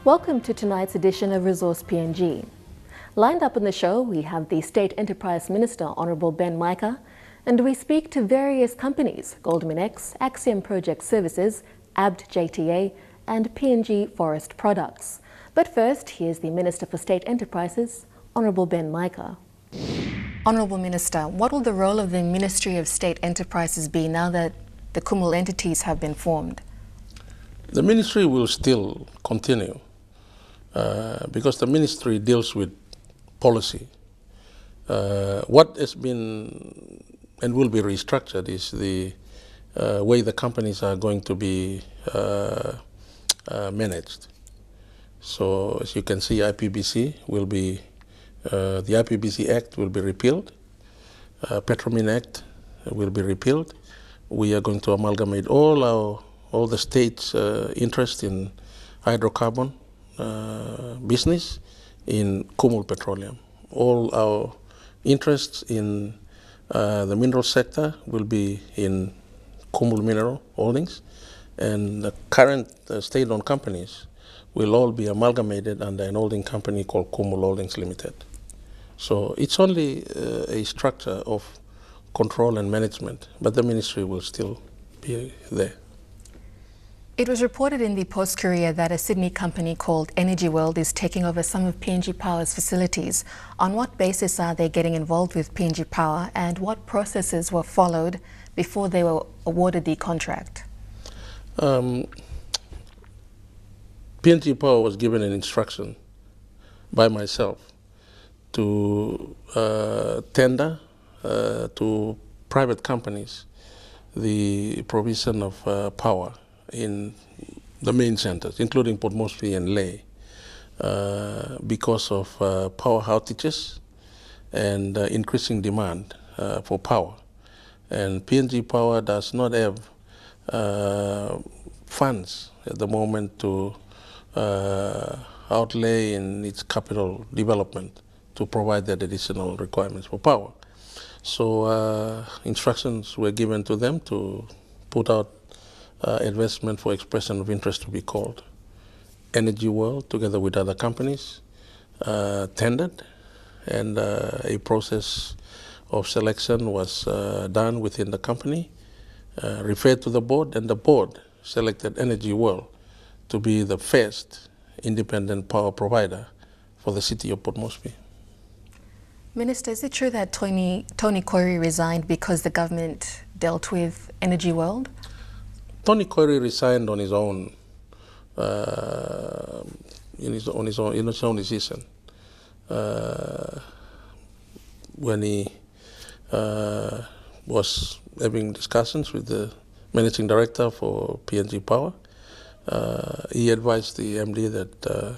Welcome to tonight's edition of Resource PNG. Lined up in the show, we have the State Enterprise Minister, Honourable Ben Micah, and we speak to various companies, Goldman X, Axiom Project Services, ABD JTA, and PNG Forest Products. But first, here's the Minister for State Enterprises, Honourable Ben Micah. Honourable Minister, what will the role of the Ministry of State Enterprises be now that the Kumul entities have been formed? The ministry will still continue because the ministry deals with policy. What has been and will be restructured is the way the companies are going to be managed. So as you can see, IPBC will be, the IPBC Act will be repealed, Petromin Act will be repealed. We are going to amalgamate all the states' interest in hydrocarbon business in Kumul Petroleum. All our interests in the mineral sector will be in Kumul Mineral Holdings, and the current state-owned companies will all be amalgamated under an holding company called Kumul Holdings Limited. So it's only a structure of control and management, but the ministry will still be there. It was reported in the Post-Courier that a Sydney company called Energy World is taking over some of PNG Power's facilities. On what basis are they getting involved with PNG Power, and what processes were followed before they were awarded the contract? PNG Power was given an instruction by myself to tender to private companies the provision of power in the main centers, including Port Moresby and Lae, because of power outages and increasing demand for power. And PNG Power does not have funds at the moment to outlay in its capital development to provide that additional requirements for power. So instructions were given to them to put out investment for expression of interest to be called. Energy World, together with other companies, tendered, and a process of selection was done within the company, referred to the board, and the board selected Energy World to be the first independent power provider for the city of Port Moresby. Minister, is it true that Tony Corey resigned because the government dealt with Energy World? Tony Corey resigned on his own, in his own decision, when he was having discussions with the managing director for PNG Power. He advised the MD that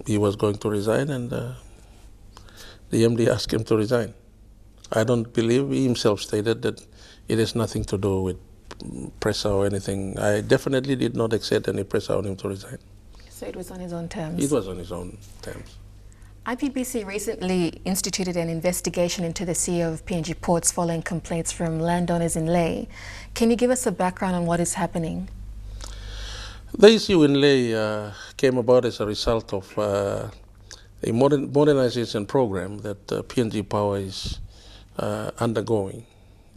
he was going to resign, and the MD asked him to resign. I don't believe he himself stated that it has nothing to do with pressure or anything. I definitely did not exert any pressure on him to resign. So it was on his own terms? It was on his own terms. IPBC recently instituted an investigation into the CEO of PNG Ports following complaints from landowners in Lae. Can you give us a background on what is happening? The issue in Lae came about as a result of a modernization program that PNG Power is undergoing,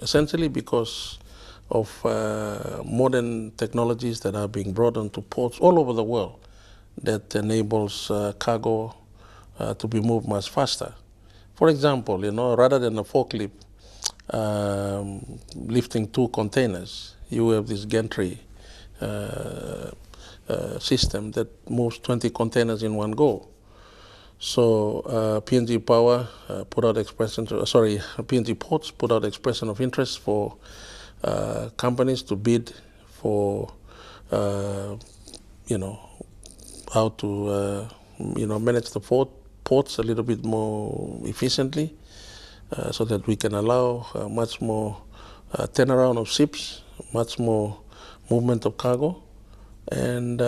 essentially because of modern technologies that are being brought onto ports all over the world that enables cargo to be moved much faster. For example, rather than a forklift lifting 2 containers, you have this gantry system that moves 20 containers in one go. So PNG Power put out PNG Ports put out expression of interest for companies to bid for, how to, manage the ports a little bit more efficiently, so that we can allow much more turnaround of ships, much more movement of cargo, and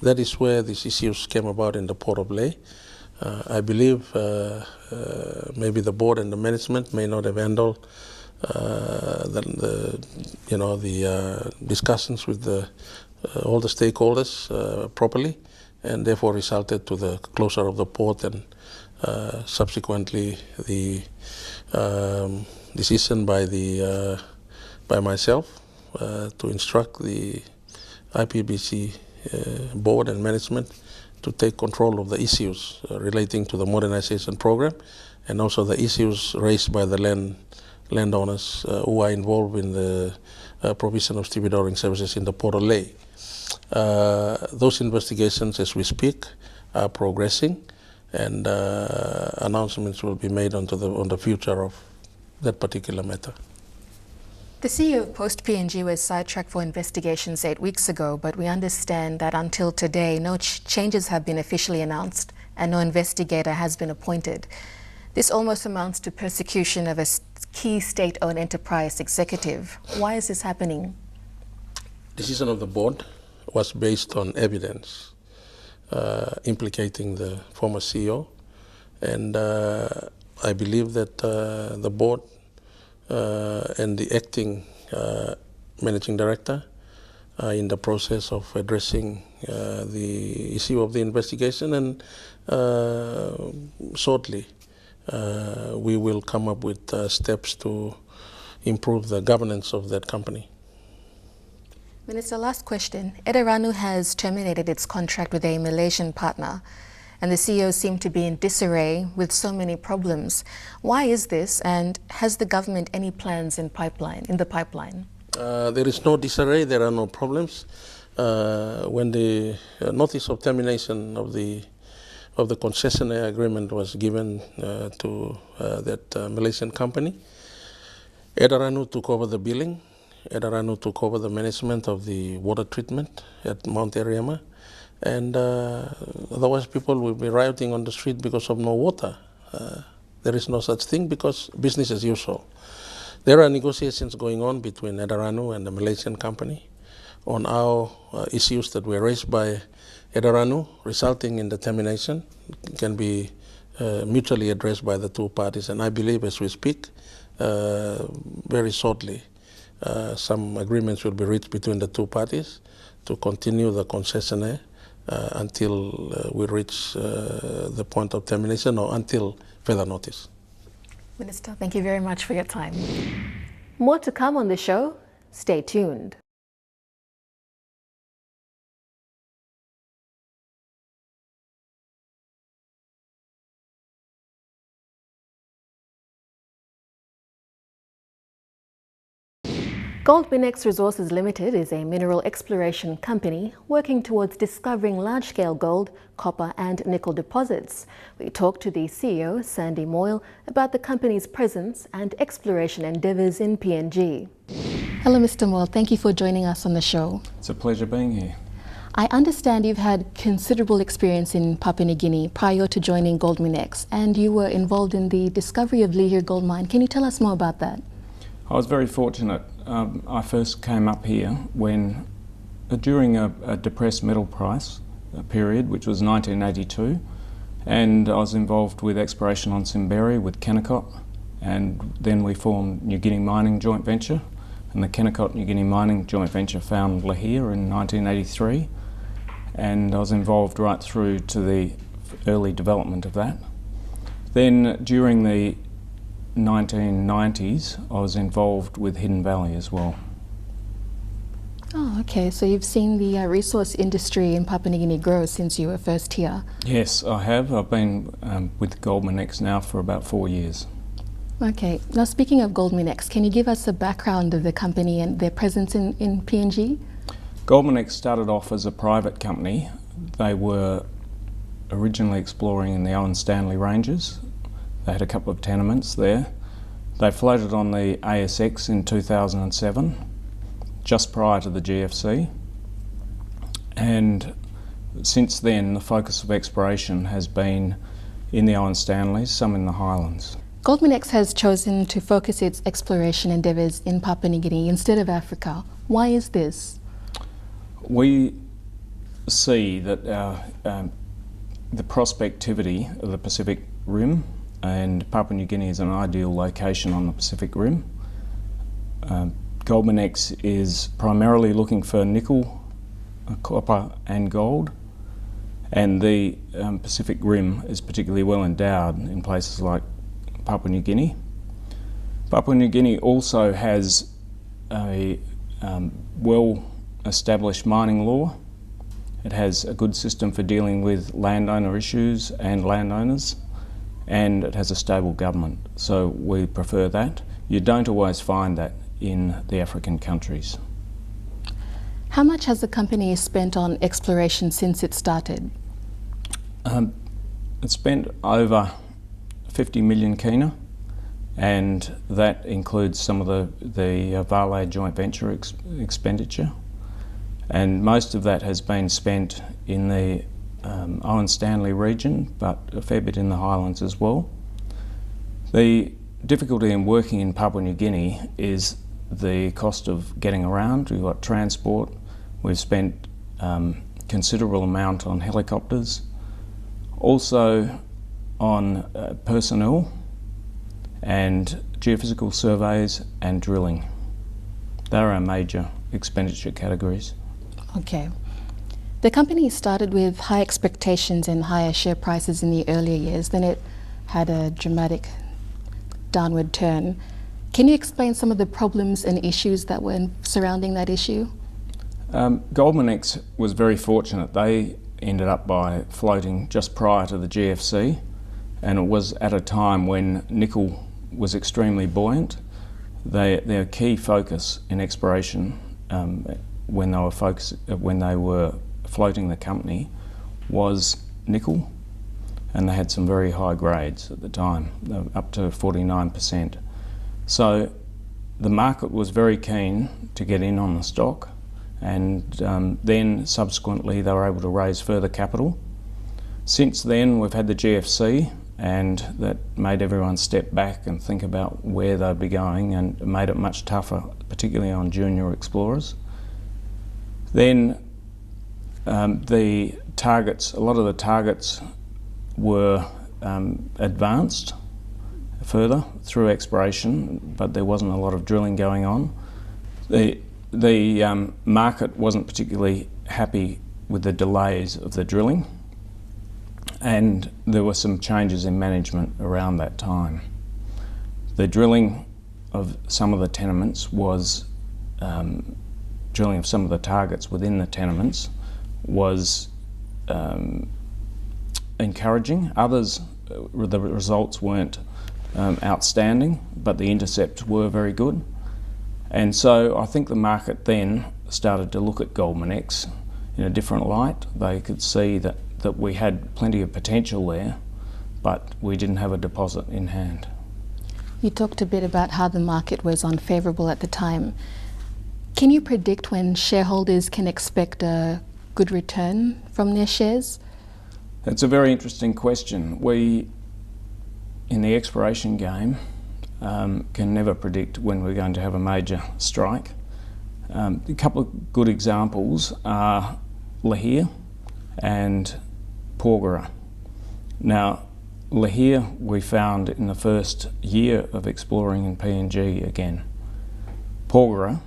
that is where these issues came about in the Port of Lae. I believe maybe the board and the management may not have handled the discussions with the all the stakeholders properly, and therefore resulted to the closure of the port and subsequently the decision by myself to instruct the IPBC board and management to take control of the issues relating to the modernization program and also the issues raised by the landowners who are involved in the provision of stevedoring services in the Port of Lae. Those investigations, as we speak, are progressing, and announcements will be made on the future of that particular matter. The CEO of Post PNG was sidetracked for investigations 8 weeks ago, but we understand that until today, no changes have been officially announced and no investigator has been appointed. This almost amounts to persecution of a key state-owned enterprise executive. Why is this happening? Decision of the board was based on evidence implicating the former CEO, and I believe that the board and the acting managing director are in the process of addressing the issue of the investigation, and shortly we will come up with steps to improve the governance of that company. Minister, last question. Edaranu has terminated its contract with a Malaysian partner, and the CEO seemed to be in disarray with so many problems. Why is this, and has the government any plans in the pipeline? There is no disarray, there are no problems. When the notice of termination of the concessionaire agreement was given to that Malaysian company, Edaranu took over the billing, Edaranu took over the management of the water treatment at Mount Eriama, and otherwise people will be rioting on the street because of no water. There is no such thing because business as usual. There are negotiations going on between Edaranu and the Malaysian company on our issues that were raised by Edaranu, resulting in the termination, can be mutually addressed by the two parties. And I believe as we speak, very shortly, some agreements will be reached between the two parties to continue the concessionaire until we reach the point of termination or until further notice. Minister, thank you very much for your time. More to come on the show. Stay tuned. Goldminex Resources Limited is a mineral exploration company working towards discovering large-scale gold, copper and nickel deposits. We talked to the CEO, Sandy Moyle, about the company's presence and exploration endeavours in PNG. Hello, Mr. Moyle. Thank you for joining us on the show. It's a pleasure being here. I understand you've had considerable experience in Papua New Guinea prior to joining Goldminex, and you were involved in the discovery of Lihir gold mine. Can you tell us more about that? I was very fortunate. I first came up here when, during a depressed metal price period, which was 1982, and I was involved with exploration on Simberi with Kennecott, and then we formed New Guinea Mining Joint Venture, and the Kennecott New Guinea Mining Joint Venture found Lihir in 1983, and I was involved right through to the early development of that. Then during the 1990s, I was involved with Hidden Valley as well. Oh, okay. So you've seen the resource industry in Papua New Guinea grow since you were first here? Yes, I have. I've been with Goldminex now for about 4 years. Okay. Now, speaking of Goldminex, can you give us a background of the company and their presence in PNG? Goldminex started off as a private company. They were originally exploring in the Owen Stanley Ranges. They had a couple of tenements there. They floated on the ASX in 2007, just prior to the GFC. And since then, the focus of exploration has been in the Owen Stanleys, some in the Highlands. Goldminex has chosen to focus its exploration endeavours in Papua New Guinea instead of Africa. Why is this? We see that the prospectivity of the Pacific Rim, and Papua New Guinea is an ideal location on the Pacific Rim. Goldminex is primarily looking for nickel copper and gold, and the Pacific Rim is particularly well endowed in places like Papua New Guinea. Papua New Guinea also has a well-established mining law. It has a good system for dealing with landowner issues and landowners, and it has a stable government, so we prefer that. You don't always find that in the African countries. How much has the company spent on exploration since it started? It spent over 50 million kina, and that includes some of the Vale joint venture expenditure. And most of that has been spent in the Owen Stanley region, but a fair bit in the Highlands as well. The difficulty in working in Papua New Guinea is the cost of getting around. We've got transport. We've spent considerable amount on helicopters, also on personnel and geophysical surveys and drilling. They're our major expenditure categories. Okay. The company started with high expectations and higher share prices in the earlier years, then it had a dramatic downward turn. Can you explain some of the problems and issues that were surrounding that issue? Goldman X was very fortunate. They ended up by floating just prior to the GFC, and it was at a time when nickel was extremely buoyant. Their key focus in exploration when they were floating the company was nickel, and they had some very high grades at the time, up to 49%. So the market was very keen to get in on the stock, and then subsequently they were able to raise further capital. Since then we've had the GFC, and that made everyone step back and think about where they'd be going, and made it much tougher, particularly on junior explorers. Then the targets, a lot of the targets were advanced further through exploration, but there wasn't a lot of drilling going on. The market wasn't particularly happy with the delays of the drilling, and there were some changes in management around that time. The drilling of some of the tenements was drilling of some of the targets within the tenements was encouraging. Others, the results weren't outstanding, but the intercepts were very good. And so I think the market then started to look at Goldman X in a different light. They could see that we had plenty of potential there, but we didn't have a deposit in hand. You talked a bit about how the market was unfavourable at the time. Can you predict when shareholders can expect a good return from their shares? That's a very interesting question. We, in the exploration game, can never predict when we're going to have a major strike. A couple of good examples are Lihir and Porgera. Now, Lihir we found in the first year of exploring in PNG again. Porgera,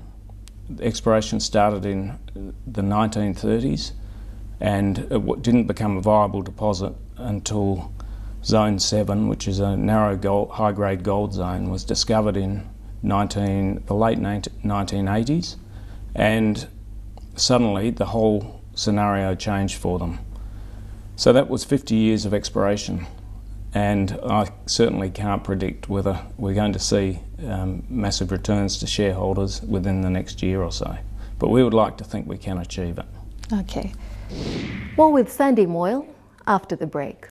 exploration started in the 1930s, and it didn't become a viable deposit until Zone 7, which is a narrow high-grade gold zone, was discovered in the late 1980s, and suddenly the whole scenario changed for them. So that was 50 years of exploration, and I certainly can't predict whether we're going to see massive returns to shareholders within the next year or so, but we would like to think we can achieve it. Okay. More with Sandy Moyle after the break.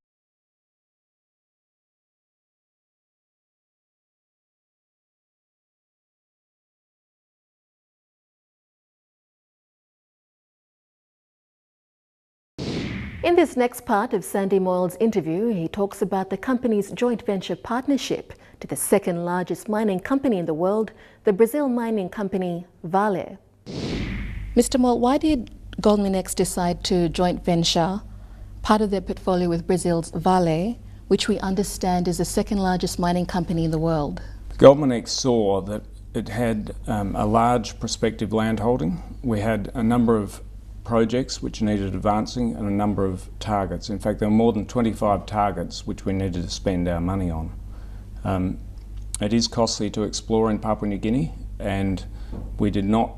In this next part of Sandy Moyle's interview, he talks about the company's joint venture partnership to the second largest mining company in the world, the Brazil mining company Vale. Mr. Moyle, why did Goldman X decide to joint venture part of their portfolio with Brazil's Vale, which we understand is the second largest mining company in the world? Goldman X saw that it had a large prospective land holding. We had a number of projects which needed advancing and a number of targets. In fact, there were more than 25 targets which we needed to spend our money on. It is costly to explore in Papua New Guinea, and we did not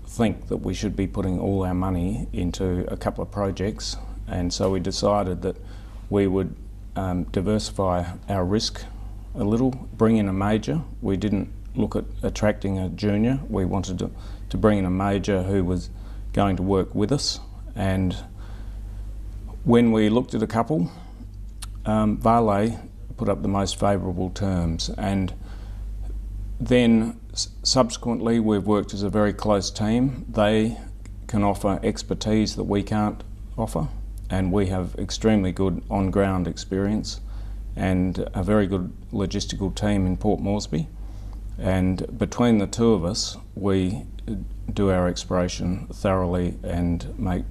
think that we should be putting all our money into a couple of projects, and so we decided that we would diversify our risk a little, bring in a major. We didn't look at attracting a junior. We wanted to bring in a major who was going to work with us, and when we looked at a couple, Vale put up the most favourable terms, and then subsequently we've worked as a very close team. They can offer expertise that we can't offer, and we have extremely good on-ground experience and a very good logistical team in Port Moresby, and between the two of us we do our exploration thoroughly and make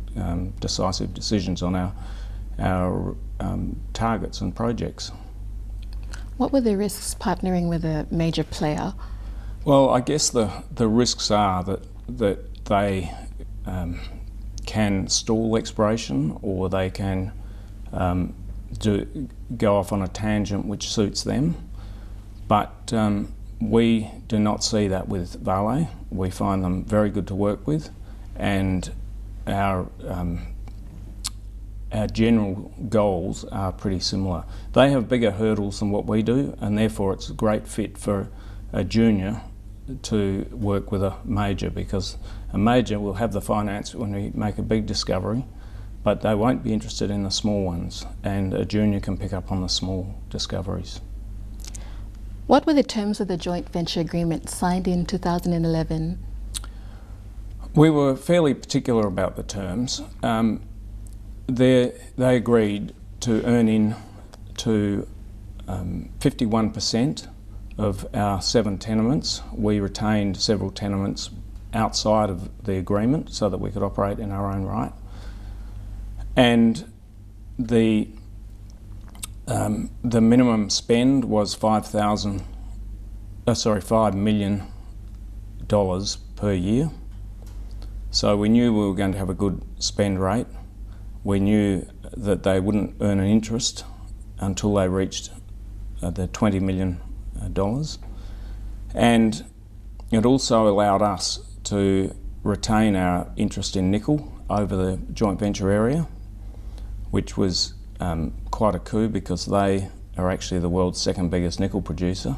decisive decisions on our targets and projects. What were the risks partnering with a major player? Well, I guess the risks are that they can stall exploration, or they can go off on a tangent which suits them. But we do not see that with Vale. We find them very good to work with, and our general goals are pretty similar. They have bigger hurdles than what we do, and therefore it's a great fit for a junior to work with a major, because a major will have the finance when we make a big discovery, but they won't be interested in the small ones, and a junior can pick up on the small discoveries. What were the terms of the joint venture agreement signed in 2011? We were fairly particular about the terms. They agreed to earn in to 51% of our 7 tenements. We retained several tenements outside of the agreement so that we could operate in our own right. And the minimum spend was $5 million per year. So we knew we were going to have a good spend rate. We knew that they wouldn't earn an interest until they reached the $20 million. And it also allowed us to retain our interest in nickel over the joint venture area, which was quite a coup, because they are actually the world's second biggest nickel producer,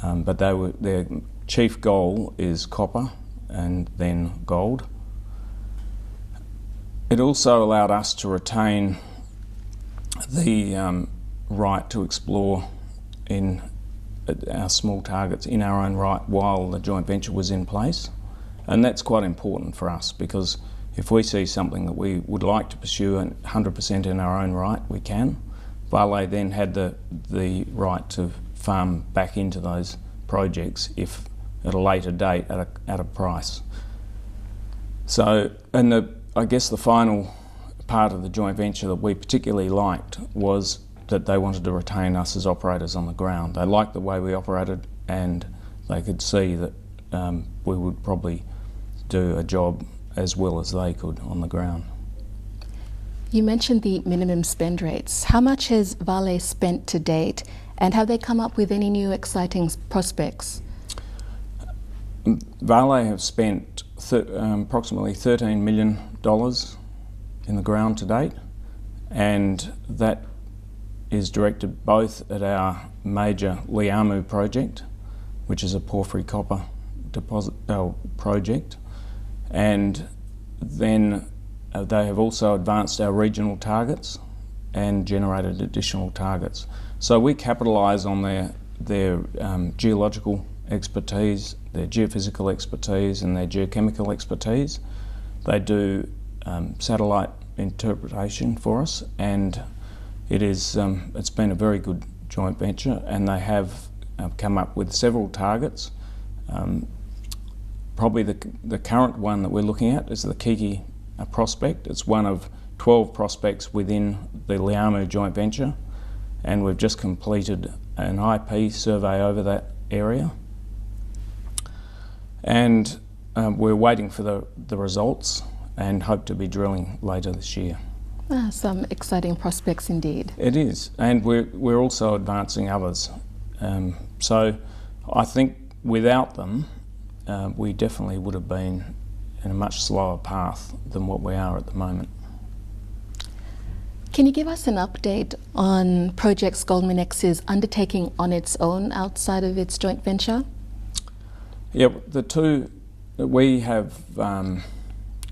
but their chief goal is copper and then gold. It also allowed us to retain the right to explore in our small targets in our own right while the joint venture was in place, and that's quite important for us, because if we see something that we would like to pursue 100% in our own right, we can. Vale then had the right to farm back into those projects if at a later date at a price. So, and I guess the final part of the joint venture that we particularly liked was that they wanted to retain us as operators on the ground. They liked the way we operated, and they could see that we would probably do a job as well as they could on the ground. You mentioned the minimum spend rates. How much has Vale spent to date, and have they come up with any new exciting prospects? Vale have spent approximately $13 million in the ground to date, and that is directed both at our major Liamu project, which is a porphyry copper deposit project, and then they have also advanced our regional targets and generated additional targets. So we capitalise on their geological expertise, their geophysical expertise and their geochemical expertise. They do satellite interpretation for us, and it's been a very good joint venture, and they have come up with several targets. Probably the current one that we're looking at is the Kiki prospect. It's one of 12 prospects within the Liamu joint venture, and we've just completed an IP survey over that area, and we're waiting for the results, and hope to be drilling later this year. Some exciting prospects indeed. It is, and we're also advancing others. So I think without them, we definitely would have been in a much slower path than what we are at the moment. Can you give us an update on projects Goldman X is undertaking on its own outside of its joint venture? Yeah, we have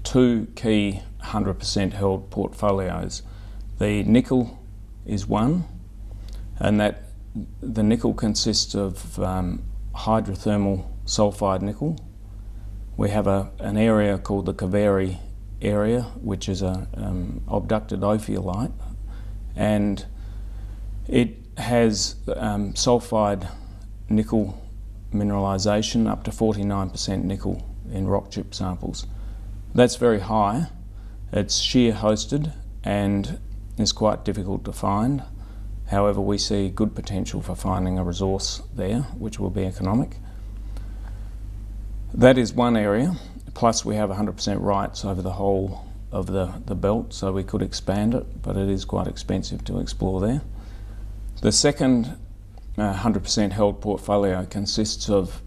two key 100% held portfolios. The nickel is one, and that the nickel consists of hydrothermal sulfide nickel. We have an area called the Kaveri area, which is a abducted ophiolite, and it has sulfide nickel mineralisation up to 49% nickel in rock chip samples. That's very high. It's shear hosted and is quite difficult to find. However, we see good potential for finding a resource there, which will be economic. That is one area, plus we have 100% rights over the whole of the belt, so we could expand it, but it is quite expensive to explore there. The second 100% held portfolio consists of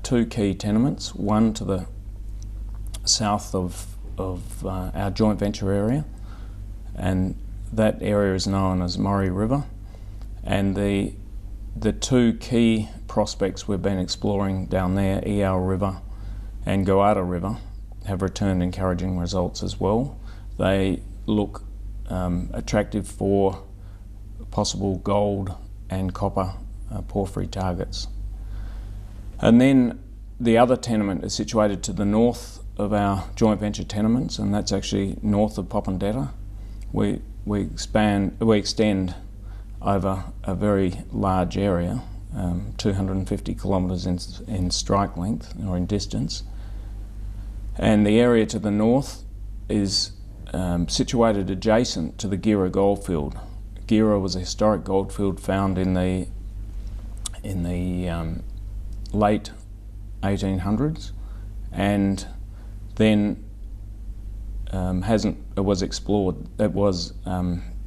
two key tenements, one to the south of our joint venture area, and that area is known as Murray River, and the two key prospects we've been exploring down there, EL River and Goada River, have returned encouraging results as well. They look attractive for possible gold and copper porphyry targets. And then the other tenement is situated to the north of our joint venture tenements, and that's actually north of Popondetta. We extend over a very large area, 250 kilometres in strike length or in distance. And the area to the north is situated adjacent to the Gira goldfield. Gira was a historic goldfield found in the late 1800s, and then it was explored. It was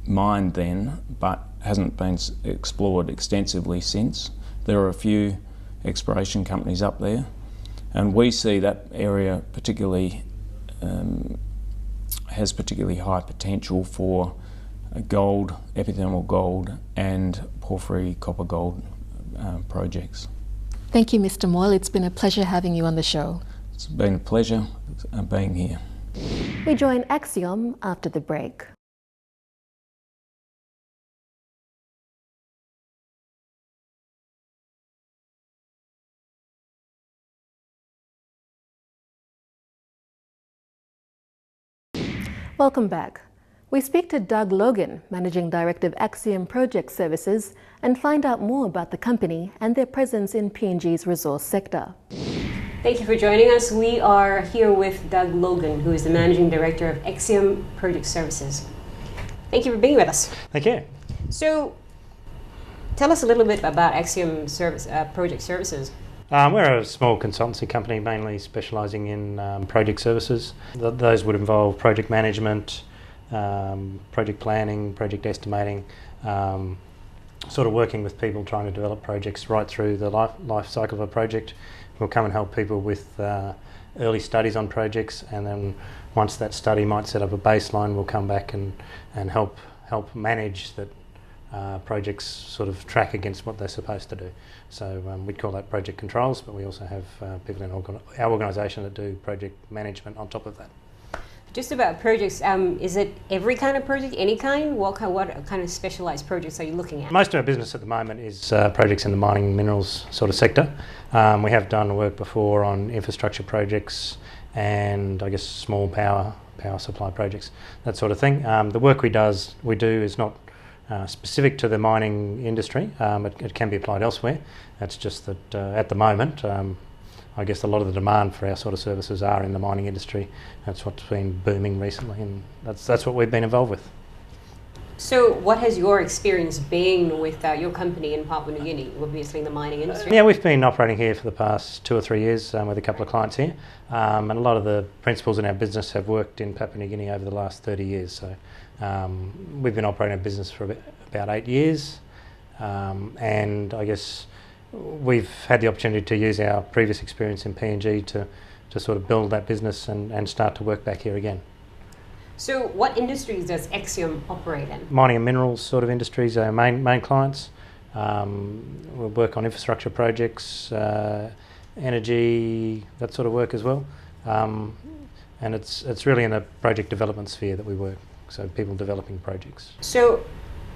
mined then, but hasn't been explored extensively since. There are a few exploration companies up there, and we see that area particularly has particularly high potential for gold, epithermal gold, and porphyry copper gold projects. Thank you, Mr. Moyle. It's been a pleasure having you on the show. It's been a pleasure being here. We join Axiom after the break. Welcome back. We speak to Doug Logan, Managing Director of Axiom Project Services, and find out more about the company and their presence in PNG's resource sector. Thank you for joining us. We are here with Doug Logan, who is the Managing Director of Axiom Project Services. Thank you for being with us. Thank you. So, tell us a little bit about Axiom Project Services. We're a small consultancy company, mainly specialising in project services. Those would involve project management, project planning, project estimating, sort of working with people trying to develop projects right through the life cycle of a project. We'll come and help people with early studies on projects, and then once that study might set up a baseline, we'll come back and help manage that projects sort of track against what they're supposed to do. So we'd call that project controls, but we also have people in our organisation that do project management on top of that. Just about projects, is it every kind of project, any kind? What kind of specialised projects are you looking at? Most of our business at the moment is projects in the mining and minerals sort of sector. We have done work before on infrastructure projects and I guess small power supply projects, that sort of thing. The work we do is not specific to the mining industry. It can be applied elsewhere. That's just that at the moment, I guess a lot of the demand for our sort of services are in the mining industry. That's what's been booming recently, and that's what we've been involved with. So what has your experience been with your company in Papua New Guinea, obviously in the mining industry? Yeah, we've been operating here for the past 2 or 3 years with a couple of clients here, and a lot of the principals in our business have worked in Papua New Guinea over the last 30 years. So we've been operating a business for about 8 years, and I guess we've had the opportunity to use our previous experience in PNG to sort of build that business and start to work back here again. So what industries does Exium operate in? Mining and minerals sort of industries are our main clients. We work on infrastructure projects, energy, that sort of work as well. And it's really in a project development sphere that we work, so people developing projects. So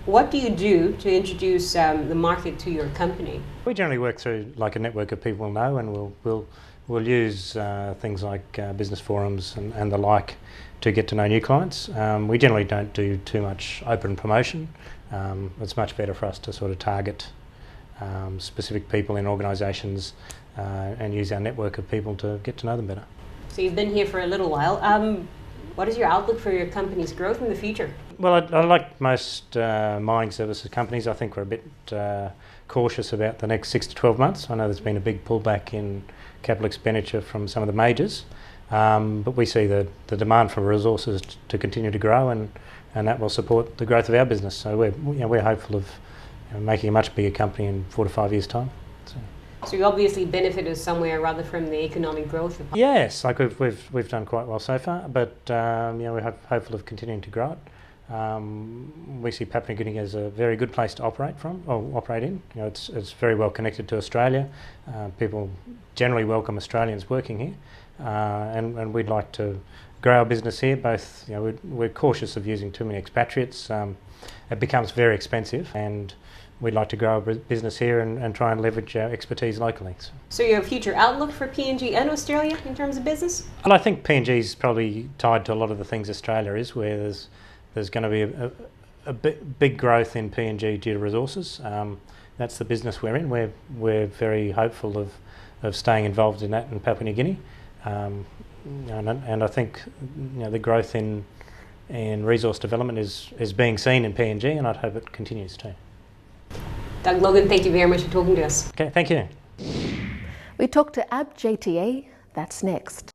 what do you do to introduce the market to your company? We generally work through like a network of people we know, and we'll use things like business forums and the like to get to know new clients. We generally don't do too much open promotion. It's much better for us to sort of target specific people in organisations and use our network of people to get to know them better. So you've been here for a little while. What is your outlook for your company's growth in the future? Well, I like most mining services companies. I think we're a bit cautious about the next 6 to 12 months. I know there's been a big pullback in capital expenditure from some of the majors, but we see the demand for resources to continue to grow, and that will support the growth of our business. So we're hopeful of making a much bigger company in 4 to 5 years' time. So you obviously benefited somewhere rather from the economic growth. Yes, like we've done quite well so far, but we're hopeful of continuing to grow it. We see Papua New Guinea as a very good place to operate in. It's very well connected to Australia. People generally welcome Australians working here, and we'd like to grow our business here. Both, we're cautious of using too many expatriates. It becomes very expensive, and we'd like to grow our business here and try and leverage our expertise locally. So your future outlook for PNG and Australia in terms of business? Well, I think PNG is probably tied to a lot of the things Australia is, where there's going to be a big growth in PNG due to resources. That's the business we're in. We're very hopeful of staying involved in that in Papua New Guinea, and I think the growth in resource development is being seen in PNG, and I'd hope it continues too. Doug Logan, thank you very much for talking to us. Okay, thank you. We talk to ABJTA. That's next.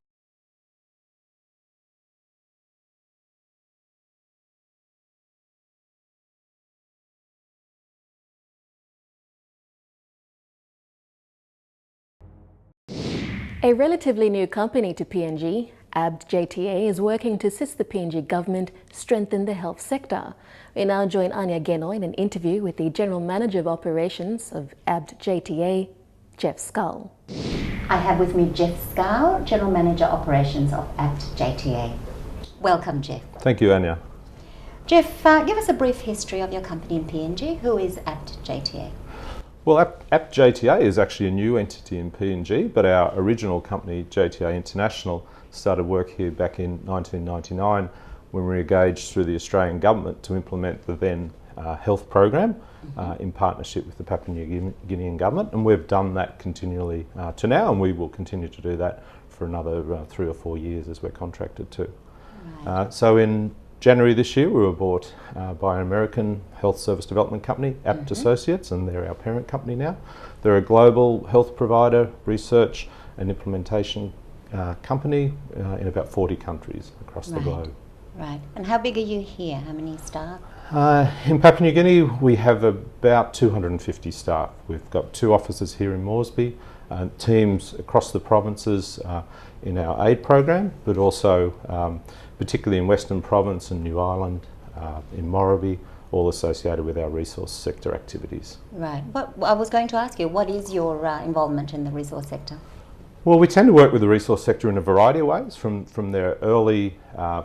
A relatively new company to PNG, ABJTA is working to assist the PNG government strengthen the health sector. We now join Anya Geno in an interview with the General Manager of Operations of ABJTA, Jeff Scull. I have with me Jeff Scull, General Manager Operations of ABJTA. Welcome, Jeff. Thank you, Anya. Jeff, give us a brief history of your company in PNG. Who is ABJTA? Well, ABJTA is actually a new entity in PNG, but our original company, JTA International, started work here back in 1999 when we were engaged through the Australian government to implement the then health program in partnership with the Papua New Guinean government, and we've done that continually to now, and we will continue to do that for another 3 or 4 years as we're contracted to. Right. So in January this year, we were bought by an American health service development company, Apt Associates, and they're our parent company now. They're a global health provider, research and implementation company in about 40 countries across the globe. Right. And how big are you here? How many staff? In Papua New Guinea, we have about 250 staff. We've got 2 offices here in Moresby, teams across the provinces in our aid program, but also particularly in Western Province and New Ireland, in Moresby, all associated with our resource sector activities. Right. I was going to ask you, what is your involvement in the resource sector? Well, we tend to work with the resource sector in a variety of ways, from their early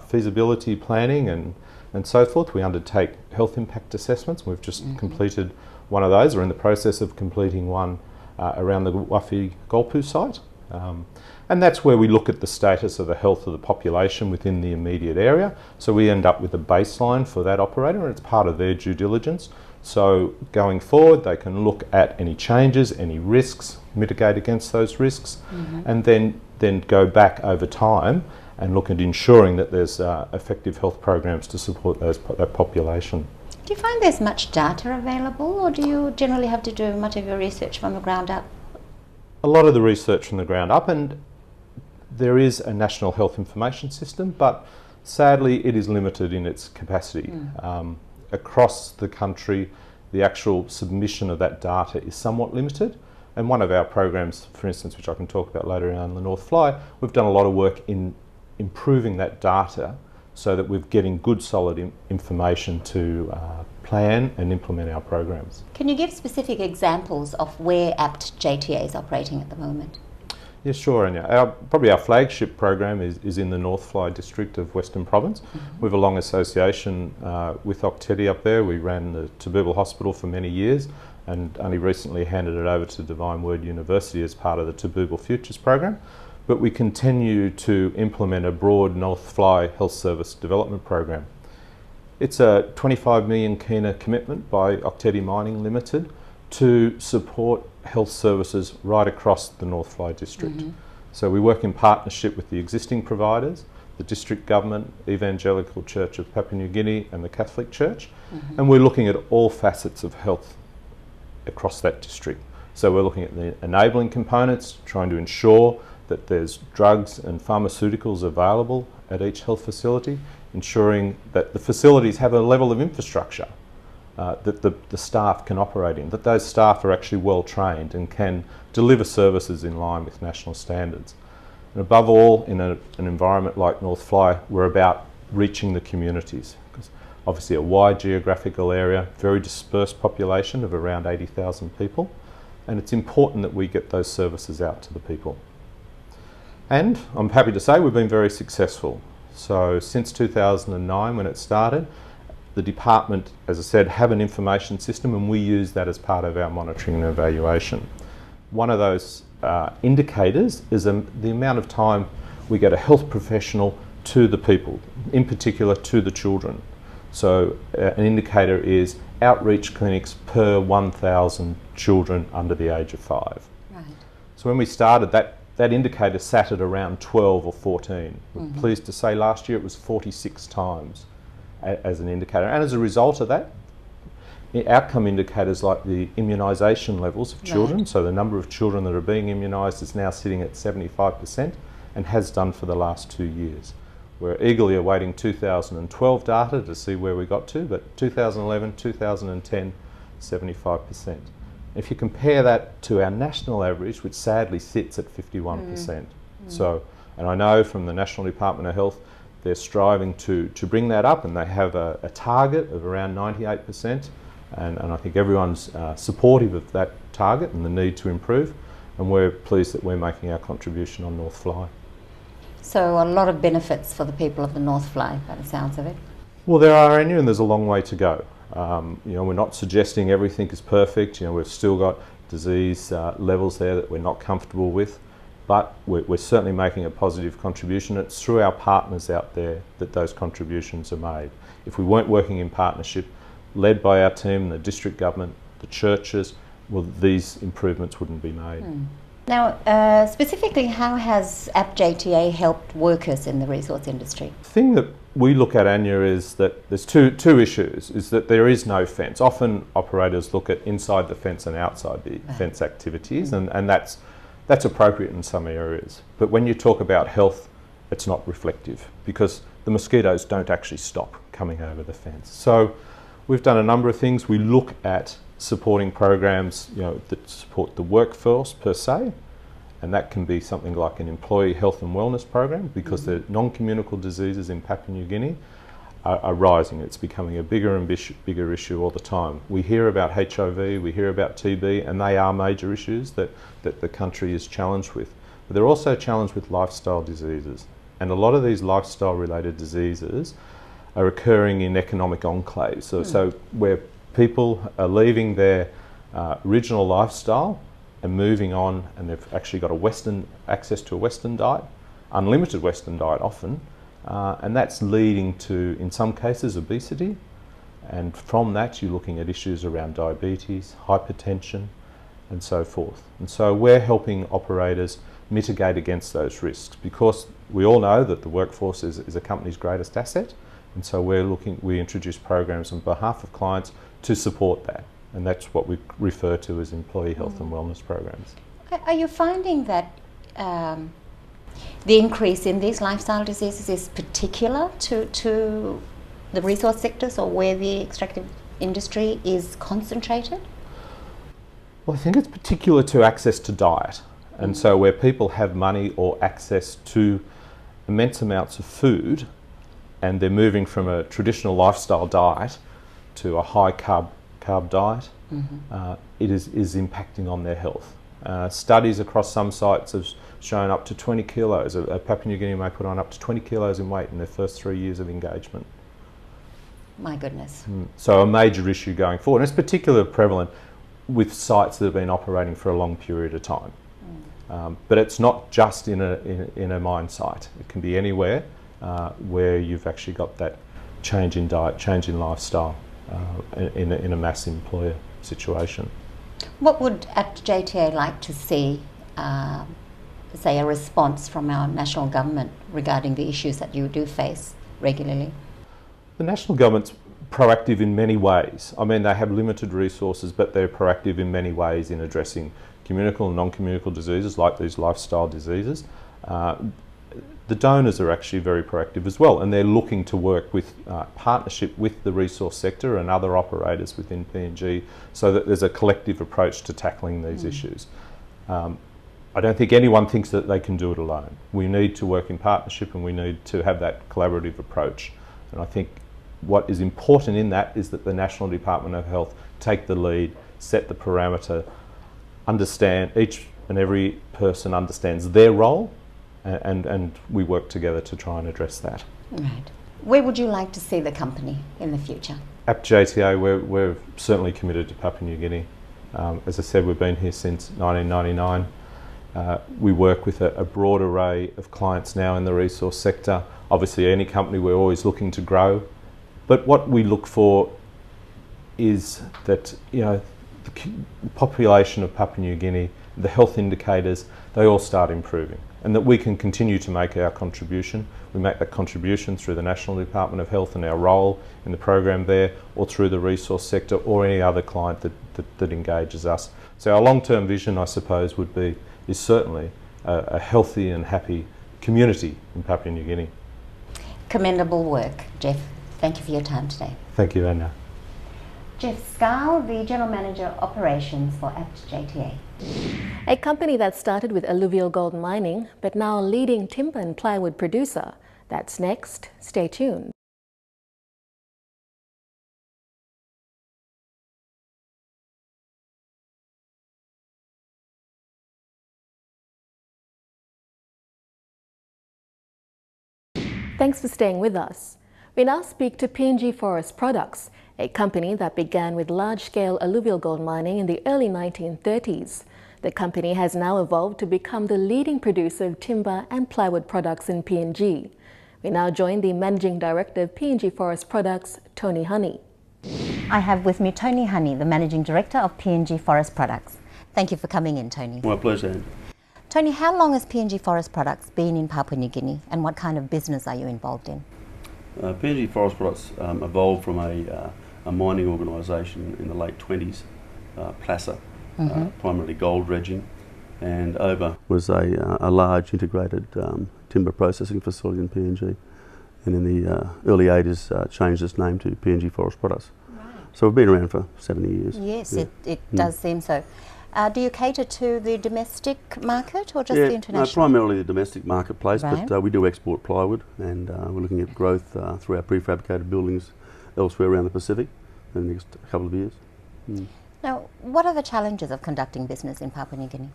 feasibility planning and so forth. We undertake health impact assessments. We've just completed one of those. We're in the process of completing one around the Wafi Golpu site. And that's where we look at the status of the health of the population within the immediate area. So we end up with a baseline for that operator, and it's part of their due diligence. So going forward, they can look at any changes, any risks, mitigate against those risks, and then go back over time and look at ensuring that there's effective health programs to support that population. Do you find there's much data available, or do you generally have to do much of your research from the ground up? A lot of the research from the ground up, and there is a national health information system, but sadly it is limited in its capacity. Across the country, the actual submission of that data is somewhat limited, and one of our programs, for instance, which I can talk about later on the North Fly, we've done a lot of work in improving that data so that we're getting good solid information to plan and implement our programs. Can you give specific examples of where APT JTA is operating at the moment? Yeah, sure, Anya. Probably our flagship program is in the North Fly district of Western Province. We have a long association with Octedi up there. We ran the Tabooble Hospital for many years and only recently handed it over to Divine Word University as part of the Tabooble Futures program. But we continue to implement a broad North Fly Health Service Development program. It's a 25 million kina commitment by Octedi Mining Limited to support health services right across the North Fly district. So we work in partnership with the existing providers, the district government, Evangelical Church of Papua New Guinea and the Catholic Church, and we're looking at all facets of health across that district. So we're looking at the enabling components, trying to ensure that there's drugs and pharmaceuticals available at each health facility, ensuring that the facilities have a level of infrastructure that the staff can operate in, that those staff are actually well trained and can deliver services in line with national standards. And above all, in an environment like North Fly, we're about reaching the communities. Because obviously a wide geographical area, very dispersed population of around 80,000 people, and it's important that we get those services out to the people. And I'm happy to say we've been very successful. So since 2009 when it started, the department, as I said, have an information system and we use that as part of our monitoring and evaluation. One of those indicators is the amount of time we get a health professional to the people, in particular to the children. So an indicator is outreach clinics per 1,000 children under the age of 5. Right. So when we started, that indicator sat at around 12 or 14. We're pleased to say last year it was 46 times as an indicator. And as a result of that, outcome indicators like the immunisation levels of children, so the number of children that are being immunised is now sitting at 75% and has done for the last 2 years. We're eagerly awaiting 2012 data to see where we got to, but 2011, 2010, 75%. If you compare that to our national average, which sadly sits at 51%. So, and I know from the National Department of Health, they're striving to bring that up, and they have a target of around 98%, and I think everyone's supportive of that target and the need to improve, and we're pleased that we're making our contribution on North Fly. So a lot of benefits for the people of the North Fly, by the sounds of it. Well, there are, Anya, and there's a long way to go. You know, we're not suggesting everything is perfect. You know, we've still got disease levels there that we're not comfortable with, but we're certainly making a positive contribution. It's through our partners out there that those contributions are made. If we weren't working in partnership, led by our team, the district government, the churches, well, these improvements wouldn't be made. Now, specifically, how has APT JTA helped workers in the resource industry? The thing that we look at, Anya, is that there's two issues. Is that there is no fence. Often operators look at inside the fence and outside the fence activities, and that's appropriate in some areas. But when you talk about health, it's not reflective because the mosquitoes don't actually stop coming over the fence. So we've done a number of things. We look at supporting programs, you know, that support the workforce per se, and that can be something like an employee health and wellness program because the non-communicable diseases in Papua New Guinea are rising. It's becoming a bigger and bigger issue all the time. We hear about HIV, we hear about TB, and they are major issues that the country is challenged with. But they're also challenged with lifestyle diseases. And a lot of these lifestyle related diseases are occurring in economic enclaves. So where people are leaving their original lifestyle and moving on, and they've actually got access to a Western diet, unlimited Western diet often, and that's leading to, in some cases, obesity, and from that you're looking at issues around diabetes, hypertension, and so forth. And so we're helping operators mitigate against those risks because we all know that the workforce is a company's greatest asset, And so we introduce programs on behalf of clients to support that. And that's what we refer to as employee health and wellness programs. Are you finding that the increase in these lifestyle diseases is particular to the resource sectors or where the extractive industry is concentrated? Well, I think it's particular to access to diet. And so where people have money or access to immense amounts of food and they're moving from a traditional lifestyle diet to a high carb diet, it is impacting on their health. Studies across some sites have shown up to 20 kilos. A Papua New Guinea may put on up to 20 kilos in weight in their first 3 years of engagement. My goodness. So a major issue going forward. And it's particularly prevalent with sites that have been operating for a long period of time. But it's not just in a mine site. It can be anywhere where you've actually got that change in diet, change in lifestyle in a mass employer situation. What would APT JTA like to see, say, a response from our national government regarding the issues that you do face regularly? The national government's proactive in many ways. I mean, they have limited resources, but they're proactive in many ways in addressing communicable and non-communicable diseases like these lifestyle diseases. The donors are actually very proactive as well, and they're looking to work with partnership with the resource sector and other operators within PNG so that there's a collective approach to tackling these issues. I don't think anyone thinks that they can do it alone. We need to work in partnership and we need to have that collaborative approach. And I think what is important in that is that the National Department of Health take the lead, set the parameter, understand, each and every person understands their role, and we work together to try and address that. Right. Where would you like to see the company in the future? APT JTA, we're certainly committed to Papua New Guinea. As I said, we've been here since 1999. We work with a broad array of clients now in the resource sector. Obviously, any company, we're always looking to grow. But what we look for is that, you know, the population of Papua New Guinea, the health indicators, they all start improving, and that we can continue to make our contribution. We make that contribution through the National Department of Health and our role in the program there, or through the resource sector or any other client that engages us. So our long-term vision, I suppose, is certainly a healthy and happy community in Papua New Guinea. Commendable work, Jeff. Thank you for your time today. Thank you, Anna. Jeff Scow, the General Manager Operations for APT JTA. A company that started with alluvial gold mining, but now a leading timber and plywood producer. That's next. Stay tuned. Thanks for staying with us. We now speak to PNG Forest Products, a company that began with large-scale alluvial gold mining in the early 1930s. The company has now evolved to become the leading producer of timber and plywood products in PNG. We now join the Managing Director of PNG Forest Products, Tony Honey. I have with me Tony Honey, the Managing Director of PNG Forest Products. Thank you for coming in, Tony. My pleasure. Tony, how long has PNG Forest Products been in Papua New Guinea, and what kind of business are you involved in? PNG Forest Products evolved from a mining organisation in the late 20s, placer, primarily gold dredging, and over was a large integrated timber processing facility in PNG, and in the early 80s changed its name to PNG Forest Products. Right. So we've been around for 70 years. Yes, yeah. it does seem so. Do you cater to the domestic market or just the international? Primarily the domestic marketplace, right. But we do export plywood, and we're looking at growth through our prefabricated buildings elsewhere around the Pacific in the next couple of years. Now, what are the challenges of conducting business in Papua New Guinea?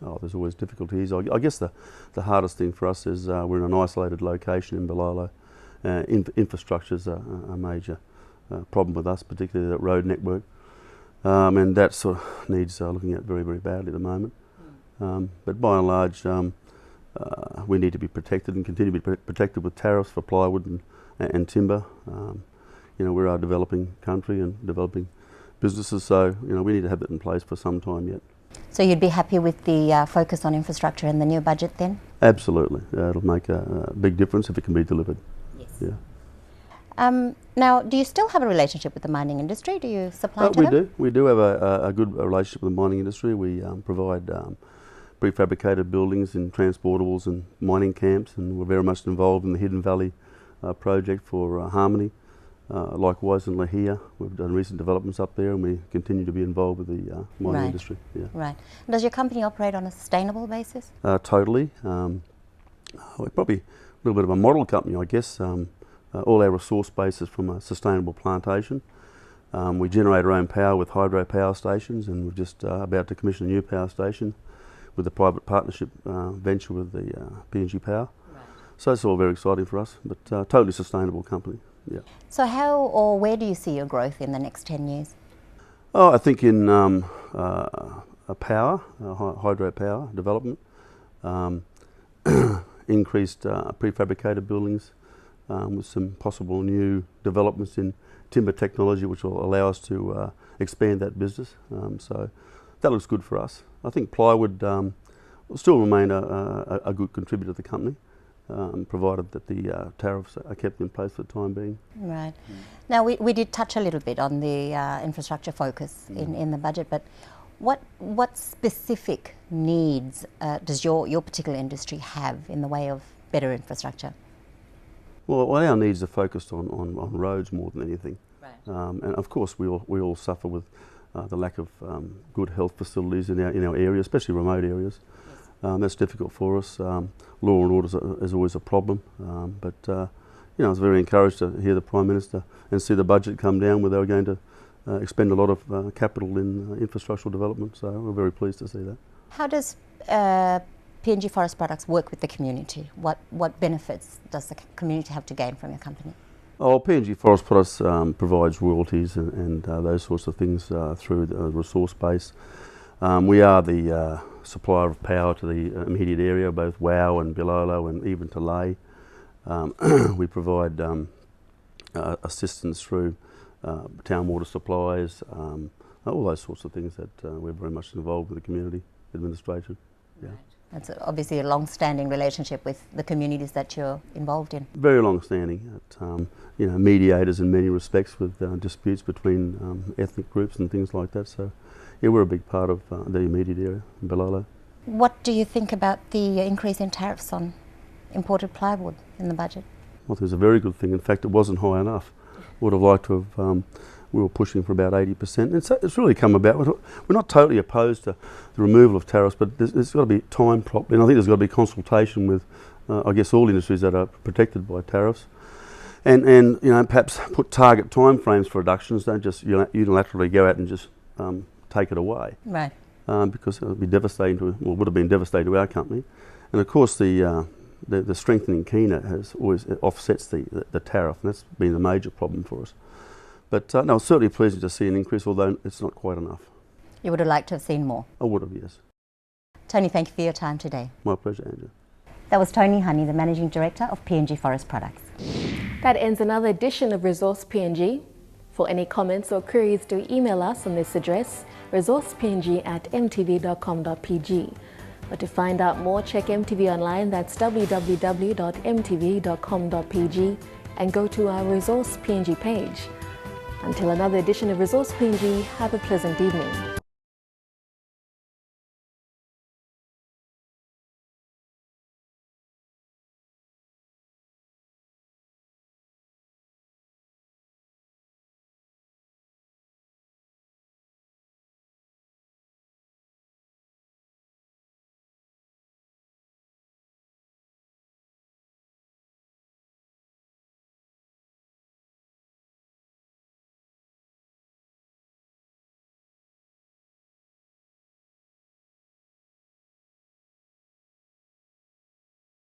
Oh, there's always difficulties. I guess the hardest thing for us is we're in an isolated location in Balalo. Infrastructure's a major problem with us, particularly that road network. And that sort of needs looking at very, very badly at the moment. But by and large, we need to be protected and continue to be protected with tariffs for plywood and timber. You know, we're a developing country and developing businesses, so you know we need to have that in place for some time yet. So you'd be happy with the focus on infrastructure in the new budget then? Absolutely. It'll make a big difference if it can be delivered. Yes. Yeah. Now, do you still have a relationship with the mining industry? Do you supply to them? We do have a good relationship with the mining industry. We provide prefabricated buildings and transportables and mining camps, and we're very much involved in the Hidden Valley project for Harmony. Likewise in Lahia, we've done recent developments up there, and we continue to be involved with the mining industry. Yeah. Right. Does your company operate on a sustainable basis? Totally. We're probably a little bit of a model company, I guess. All our resource base is from a sustainable plantation. We generate our own power with hydro power stations, and we're just about to commission a new power station with a private partnership venture with the PNG Power. Right. So it's all very exciting for us, but totally sustainable company. Yeah. So how or where do you see your growth in the next 10 years? Oh, I think in hydro power development, increased prefabricated buildings with some possible new developments in timber technology which will allow us to expand that business. So that looks good for us. I think plywood will still remain a good contributor to the company, provided that the tariffs are kept in place for the time being. Right. Now we did touch a little bit on the infrastructure focus in the budget, but what specific needs does your particular industry have in the way of better infrastructure? Well, our needs are focused on roads more than anything. Right. And of course we all suffer with the lack of good health facilities in our area, especially remote areas. Yes. That's difficult for us. Law and order is always a problem, but I was very encouraged to hear the Prime Minister and see the budget come down where they were going to expend a lot of capital in infrastructural development, so we're very pleased to see that. How does PNG Forest Products work with the community? What benefits does the community have to gain from your company? Oh, PNG Forest Products provides royalties and those sorts of things through the resource base. We are the supplier of power to the immediate area, both Wau and Bilolo and even to Lae. We provide assistance through town water supplies, all those sorts of things that we're very much involved with the community administration. Yeah. Right. That's obviously a long-standing relationship with the communities that you're involved in. Very long-standing. Mediators in many respects with disputes between ethnic groups and things like that. So, yeah, we're a big part of the immediate area in Bilolo. What do you think about the increase in tariffs on imported plywood in the budget? I think it's a very good thing. In fact, it wasn't high enough. Would have liked to have. We were pushing for about 80%. It's really come about. We're not totally opposed to the removal of tariffs, but there's got to be time properly. And I think there's got to be consultation with, I guess, all industries that are protected by tariffs, and perhaps put target timeframes for reductions. Don't just unilaterally go out and just take it away. Right. Because it would be devastating would have been devastating to our company, and of course the strengthening Kina has always offsets the tariff, and that's been a major problem for us. But no, it's certainly pleasing to see an increase, although it's not quite enough. You would have liked to have seen more? I would have, yes. Tony, thank you for your time today. My pleasure, Andrew. That was Tony Honey, the Managing Director of PNG Forest Products. That ends another edition of Resource PNG. For any comments or queries, do email us on this address, resourcepng@mtv.com.pg. But to find out more, check MTV online, that's www.mtv.com.pg, and go to our Resource PNG page. Until another edition of Resource PNG, have a pleasant evening.